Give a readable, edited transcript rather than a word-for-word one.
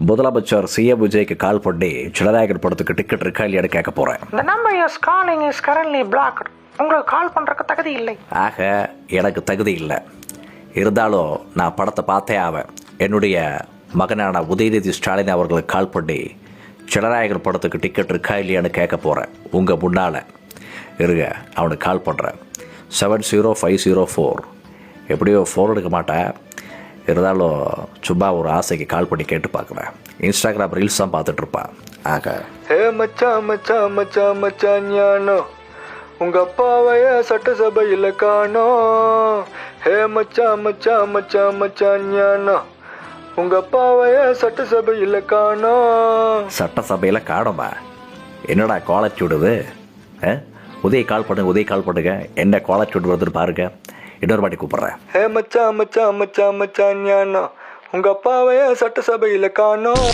முதலமைச்சர் சிஎம் விஜய்க்கு கால் பண்ணி ஜனநாயகர் படத்துக்கு டிக்கெட் இருக்கா இல்லையான்னு கேட்க போகிறேன். The number you're calling is currently blocked. உங்களுக்கு கால் பண்ணுறதுக்கு தகுதி இல்லை. ஆக எனக்கு தகுதி இல்லை. இருந்தாலும் நான் படத்தை பார்த்தே ஆவேன். என்னுடைய மகனான உதயநிதி ஸ்டாலின் அவர்களுக்கு கால் பண்ணி ஜனநாயகர் படத்துக்கு டிக்கெட் இருக்கா இல்லையான்னு கேட்க போகிறேன். உங்கள் முன்னால் இருங்க, அவனுக்கு கால் பண்ணுறேன். 70504 எப்படியோ ஃபோன் எடுக்க மாட்டேன். இருந்தாலும் சும்மா ஒரு ஆசைக்கு கால் பண்ணி கேட்டு பார்க்குறேன். இன்ஸ்டாகிராம் ரீல்ஸ் தான் பார்த்துட்ருப்பான். ஆக ஹே மச்சான் மச்சான் மச்சான் மச்சான் ஞானோ உங்க அப்பாவைய சட்டசபையில் காணோம். ஹே மச்சான் மச்சான் மச்சான் மச்சான் ஞானோ உங்க அப்பாவைய சட்டசபையில் காணோம். சட்டசபையில் காணுமா? என்னடா குவாலிட்டி விடுது? உதய கால் பண்ணுங்க. என்ன குவாலிட்டி விடு வருதுன்னு பாருங்க. இன்னொரு வாட்டி கூப்பிட்றேன். ஹே மச்சான் மச்சான் மச்சான் மச்சான் ஞானோ உங்க அப்பாவைய சட்டசபையில் காணோம்.